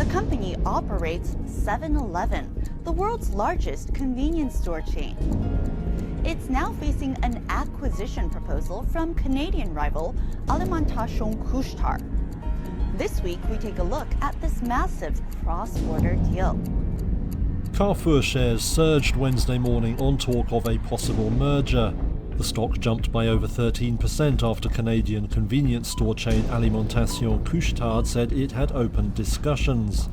The company operates 7-Eleven, the world's largest convenience store chain. It's now facing an acquisition proposal from Canadian rival Alimentation Couche-Tard. This week, we take a look at this massive cross-border deal. Carrefour shares surged Wednesday morning on talk of a possible merger. The stock jumped by over 13% after Canadian convenience store chain Alimentation Couche-Tard said it had opened discussions.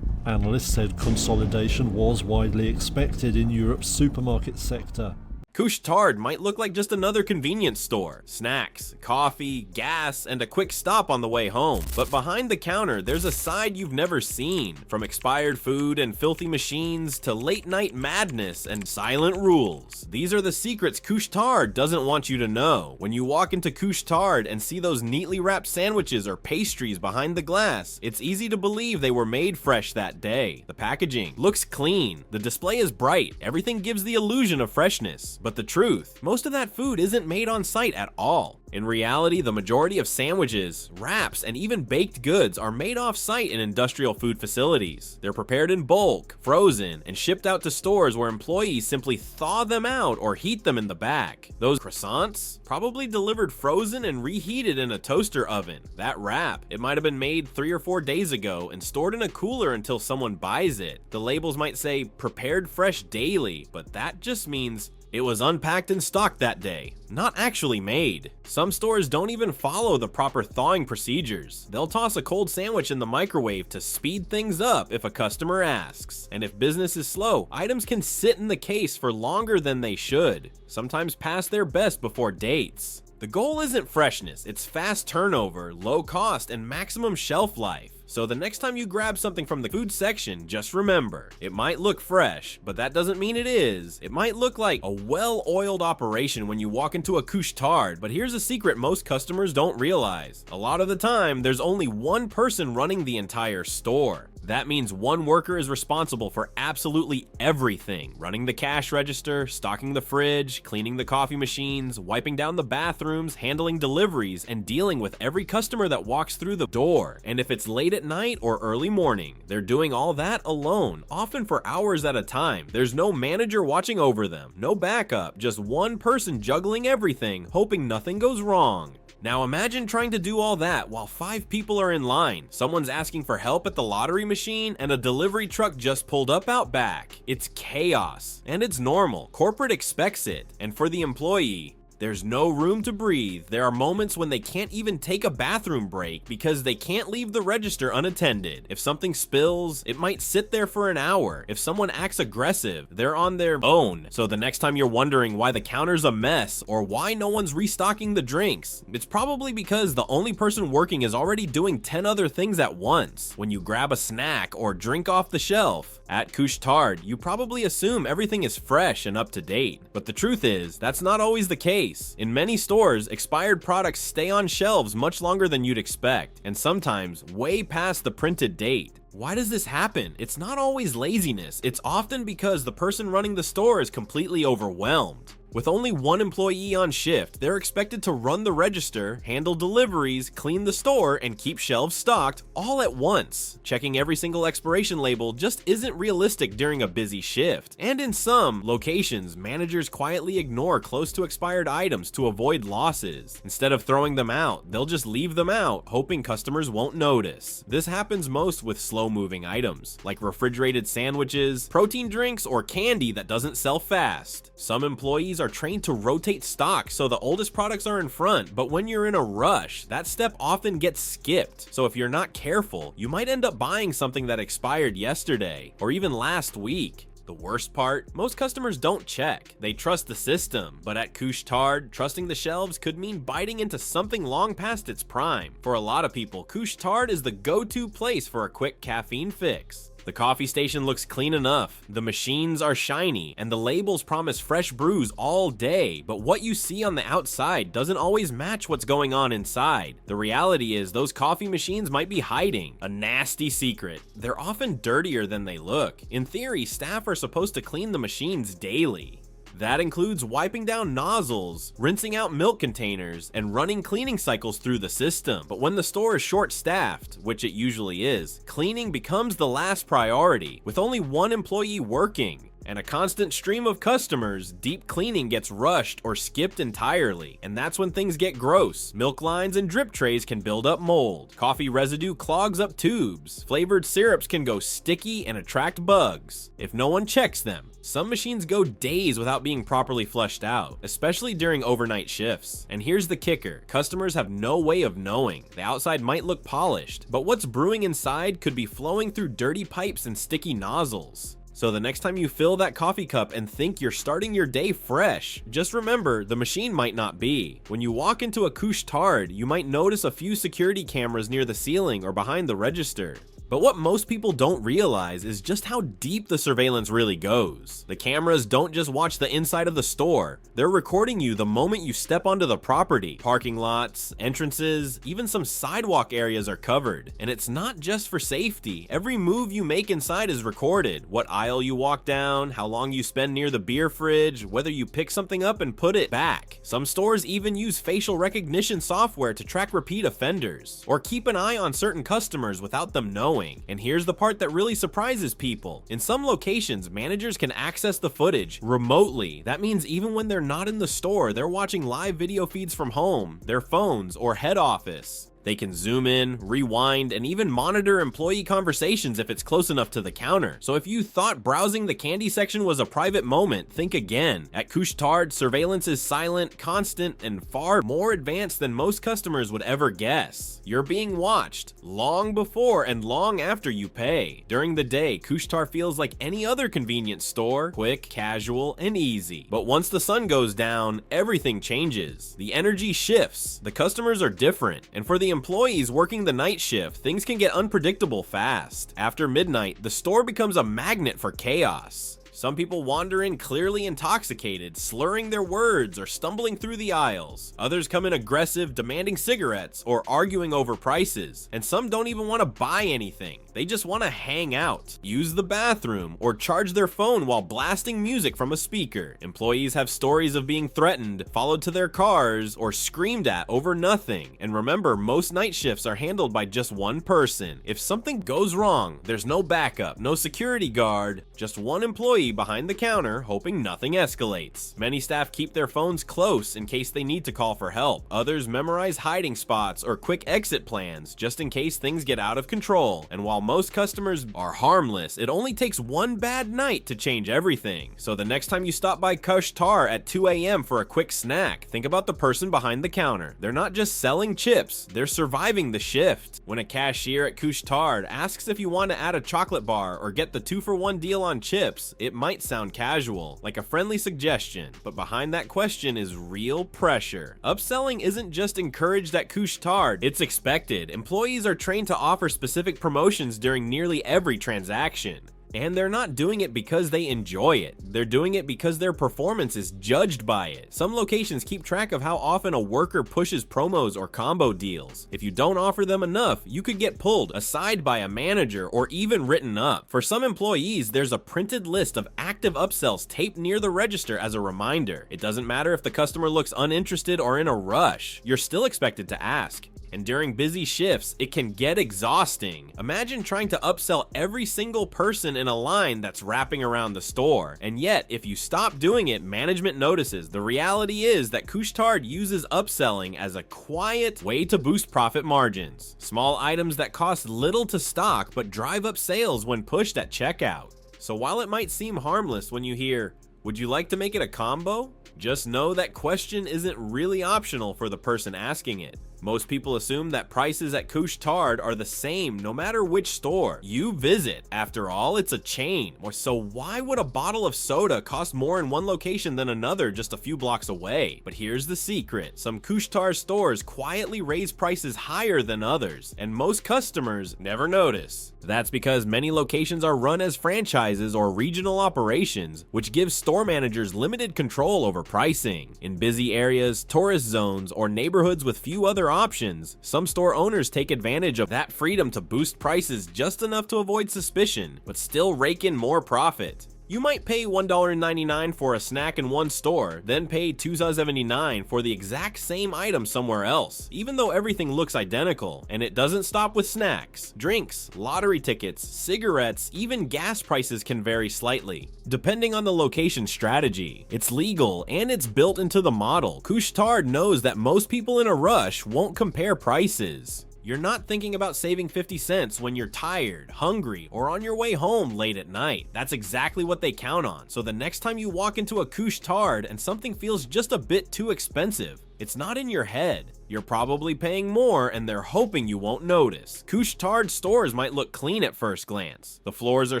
Analysts said consolidation was widely expected in Europe's supermarket sector. Couche-Tard might look like just another convenience store. Snacks, coffee, gas, and a quick stop on the way home. But behind the counter, there's a side you've never seen. From expired food and filthy machines to late-night madness and silent rules. These are the secrets Couche-Tard doesn't want you to know. When you walk into Couche-Tard and see those neatly wrapped sandwiches or pastries behind the glass, it's easy to believe they were made fresh that day. The packaging looks clean. The display is bright. Everything gives the illusion of freshness. But the truth, most of that food isn't made on site at all. In reality, the majority of sandwiches, wraps, and even baked goods are made off-site in industrial food facilities. They're prepared in bulk, frozen, and shipped out to stores where employees simply thaw them out or heat them in the back. Those croissants? Probably delivered frozen and reheated in a toaster oven. That wrap, it might have been made 3 or 4 days ago and stored in a cooler until someone buys it. The labels might say, prepared fresh daily, but that just means it was unpacked and stocked that day, not actually made. Some stores don't even follow the proper thawing procedures. They'll toss a cold sandwich in the microwave to speed things up if a customer asks. And if business is slow, items can sit in the case for longer than they should, sometimes past their best before dates. The goal isn't freshness, it's fast turnover, low cost, and maximum shelf life. So the next time you grab something from the food section, just remember, it might look fresh, but that doesn't mean it is. It might look like a well-oiled operation when you walk into a Couche-Tard, but here's a secret most customers don't realize. A lot of the time, there's only one person running the entire store. That means one worker is responsible for absolutely everything. Running the cash register, stocking the fridge, cleaning the coffee machines, wiping down the bathrooms, handling deliveries, and dealing with every customer that walks through the door. And if it's late at night or early morning, they're doing all that alone, often for hours at a time. There's no manager watching over them, no backup, just one person juggling everything, hoping nothing goes wrong. Now imagine trying to do all that while 5 people are in line, someone's asking for help at the lottery machine, and a delivery truck just pulled up out back. It's chaos, and it's normal. Corporate expects it, and for the employee, there's no room to breathe. There are moments when they can't even take a bathroom break because they can't leave the register unattended. If something spills, it might sit there for an hour. If someone acts aggressive, they're on their own. So the next time you're wondering why the counter's a mess or why no one's restocking the drinks, it's probably because the only person working is already doing 10 other things at once. When you grab a snack or drink off the shelf at Couche-Tard, you probably assume everything is fresh and up to date. But the truth is, that's not always the case. In many stores, expired products stay on shelves much longer than you'd expect, and sometimes way past the printed date. Why does this happen? It's not always laziness. It's often because the person running the store is completely overwhelmed. With only one employee on shift, they're expected to run the register, handle deliveries, clean the store, and keep shelves stocked all at once. Checking every single expiration label just isn't realistic during a busy shift. And in some locations, managers quietly ignore close to expired items to avoid losses. Instead of throwing them out, they'll just leave them out, hoping customers won't notice. This happens most with slow-moving items, like refrigerated sandwiches, protein drinks, or candy that doesn't sell fast. Some employees are trained to rotate stock so the oldest products are in front, but when you're in a rush, that step often gets skipped. So if you're not careful, you might end up buying something that expired yesterday or even last week. The worst part? Most customers don't check. They trust the system, but at Couche-Tard, trusting the shelves could mean biting into something long past its prime. For a lot of people, Couche-Tard is the go-to place for a quick caffeine fix. The coffee station looks clean enough, the machines are shiny, and the labels promise fresh brews all day, but what you see on the outside doesn't always match what's going on inside. The reality is those coffee machines might be hiding a nasty secret. They're often dirtier than they look. In theory, staff are supposed to clean the machines daily. That includes wiping down nozzles, rinsing out milk containers, and running cleaning cycles through the system. But when the store is short-staffed, which it usually is, cleaning becomes the last priority, with only one employee working. And a constant stream of customers, deep cleaning gets rushed or skipped entirely. And that's when things get gross. Milk lines and drip trays can build up mold. Coffee residue clogs up tubes. Flavored syrups can go sticky and attract bugs if no one checks them. Some machines go days without being properly flushed out, especially during overnight shifts. And here's the kicker, customers have no way of knowing. The outside might look polished, but what's brewing inside could be flowing through dirty pipes and sticky nozzles. So the next time you fill that coffee cup and think you're starting your day fresh, just remember the machine might not be. When you walk into a Couche-Tard, you might notice a few security cameras near the ceiling or behind the register. But what most people don't realize is just how deep the surveillance really goes. The cameras don't just watch the inside of the store, they're recording you the moment you step onto the property. Parking lots, entrances, even some sidewalk areas are covered. And it's not just for safety. Every move you make inside is recorded. What aisle you walk down, how long you spend near the beer fridge, whether you pick something up and put it back. Some stores even use facial recognition software to track repeat offenders, or keep an eye on certain customers without them knowing. And here's the part that really surprises people. In some locations, managers can access the footage remotely. That means even when they're not in the store, they're watching live video feeds from home, their phones, or head office. They can zoom in, rewind, and even monitor employee conversations if it's close enough to the counter. So if you thought browsing the candy section was a private moment, think again. At Couche-Tard, surveillance is silent, constant, and far more advanced than most customers would ever guess. You're being watched long before and long after you pay. During the day, Couche-Tard feels like any other convenience store, quick, casual, and easy. But once the sun goes down, everything changes. The energy shifts, the customers are different, and for the employees working the night shift, things can get unpredictable fast. After midnight, the store becomes a magnet for chaos. Some people wander in clearly intoxicated, slurring their words or stumbling through the aisles. Others come in aggressive, demanding cigarettes or arguing over prices. And some don't even want to buy anything. They just want to hang out, use the bathroom, or charge their phone while blasting music from a speaker. Employees have stories of being threatened, followed to their cars, or screamed at over nothing. And remember, most night shifts are handled by just one person. If something goes wrong, there's no backup, no security guard, just one employee behind the counter hoping nothing escalates. Many staff keep their phones close in case they need to call for help. Others memorize hiding spots or quick exit plans just in case things get out of control. And while most customers are harmless, it only takes one bad night to change everything. So the next time you stop by Couche-Tard at 2 a.m. for a quick snack, think about the person behind the counter. They're not just selling chips, they're surviving the shift. When a cashier at Couche-Tard asks if you want to add a chocolate bar or get the 2-for-1 deal on chips, it might sound casual, like a friendly suggestion, but behind that question is real pressure. Upselling isn't just encouraged at Couche-Tard, it's expected. Employees are trained to offer specific promotions during nearly every transaction. And they're not doing it because they enjoy it. They're doing it because their performance is judged by it. Some locations keep track of how often a worker pushes promos or combo deals. If you don't offer them enough, you could get pulled aside by a manager or even written up. For some employees, there's a printed list of active upsells taped near the register as a reminder. It doesn't matter if the customer looks uninterested or in a rush. You're still expected to ask. And during busy shifts, it can get exhausting. Imagine trying to upsell every single person in a line that's wrapping around the store. And yet, if you stop doing it, management notices. The reality is that Couche-Tard uses upselling as a quiet way to boost profit margins. Small items that cost little to stock but drive up sales when pushed at checkout. So while it might seem harmless when you hear, "Would you like to make it a combo?" just know that question isn't really optional for the person asking it. Most people assume that prices at Couche-Tard are the same no matter which store you visit. After all, it's a chain. So why would a bottle of soda cost more in one location than another just a few blocks away? But here's the secret. Some Couche-Tard stores quietly raise prices higher than others, and most customers never notice. That's because many locations are run as franchises or regional operations, which gives store managers limited control over pricing. In busy areas, tourist zones, or neighborhoods with few other options, some store owners take advantage of that freedom to boost prices just enough to avoid suspicion, but still rake in more profit. You might pay $1.99 for a snack in one store, then pay $2.79 for the exact same item somewhere else, even though everything looks identical. And it doesn't stop with snacks. Drinks, lottery tickets, cigarettes, even gas prices can vary slightly, depending on the location strategy. It's legal and it's built into the model. Couche-Tard knows that most people in a rush won't compare prices. You're not thinking about saving 50 cents when you're tired, hungry, or on your way home late at night. That's exactly what they count on. So the next time you walk into a Couche-Tard and something feels just a bit too expensive, it's not in your head. You're probably paying more and they're hoping you won't notice. Couche-Tard stores might look clean at first glance. The floors are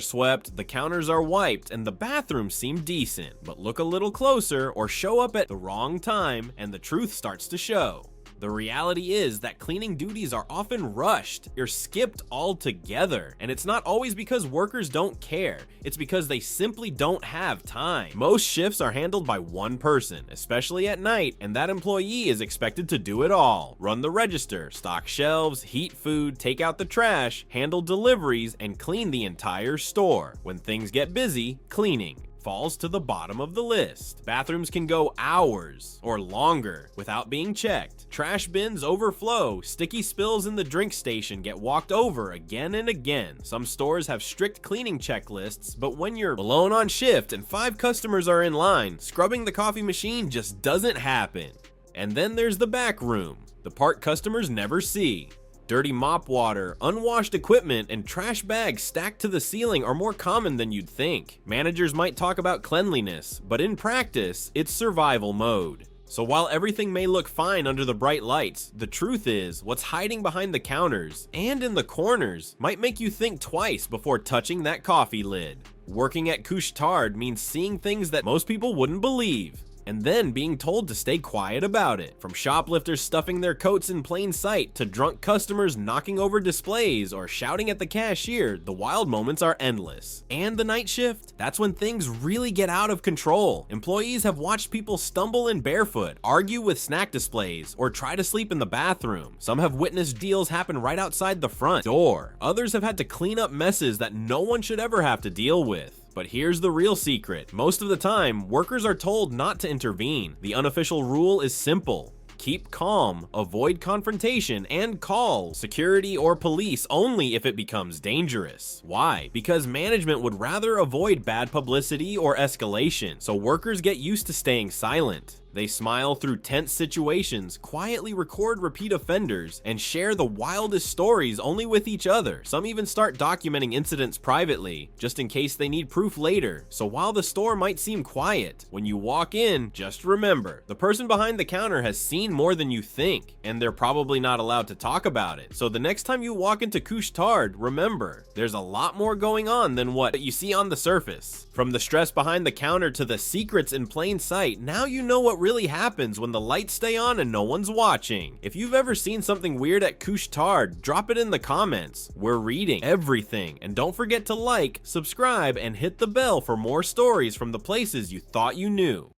swept, the counters are wiped, and the bathrooms seem decent. But look a little closer or show up at the wrong time and the truth starts to show. The reality is that cleaning duties are often rushed or skipped altogether, and it's not always because workers don't care, it's because they simply don't have time. Most shifts are handled by one person, especially at night, and that employee is expected to do it all. Run the register, stock shelves, heat food, take out the trash, handle deliveries, and clean the entire store. When things get busy, cleaning falls to the bottom of the list. Bathrooms can go hours or longer without being checked. Trash bins overflow. Sticky spills in the drink station get walked over again and again. Some stores have strict cleaning checklists, but when you're alone on shift and 5 customers are in line, scrubbing the coffee machine just doesn't happen. And then there's the back room, the part customers never see. Dirty mop water, unwashed equipment, and trash bags stacked to the ceiling are more common than you'd think. Managers might talk about cleanliness, but in practice, it's survival mode. So while everything may look fine under the bright lights, the truth is, what's hiding behind the counters and in the corners might make you think twice before touching that coffee lid. Working at Couche-Tard means seeing things that most people wouldn't believe, and then being told to stay quiet about it. From shoplifters stuffing their coats in plain sight to drunk customers knocking over displays or shouting at the cashier, the wild moments are endless. And the night shift? That's when things really get out of control. Employees have watched people stumble in barefoot, argue with snack displays, or try to sleep in the bathroom. Some have witnessed deals happen right outside the front door. Others have had to clean up messes that no one should ever have to deal with. But here's the real secret. Most of the time, workers are told not to intervene. The unofficial rule is simple. Keep calm, avoid confrontation, and call security or police only if it becomes dangerous. Why? Because management would rather avoid bad publicity or escalation, so workers get used to staying silent. They smile through tense situations, quietly record repeat offenders, and share the wildest stories only with each other. Some even start documenting incidents privately, just in case they need proof later. So while the store might seem quiet, when you walk in, just remember, the person behind the counter has seen more than you think, and they're probably not allowed to talk about it. So the next time you walk into Couche-Tard, remember, there's a lot more going on than what you see on the surface. From the stress behind the counter to the secrets in plain sight, now you know what really happens when the lights stay on and no one's watching. If you've ever seen something weird at Couche-Tard, drop it in the comments. We're reading everything. And don't forget to like, subscribe, and hit the bell for more stories from the places you thought you knew.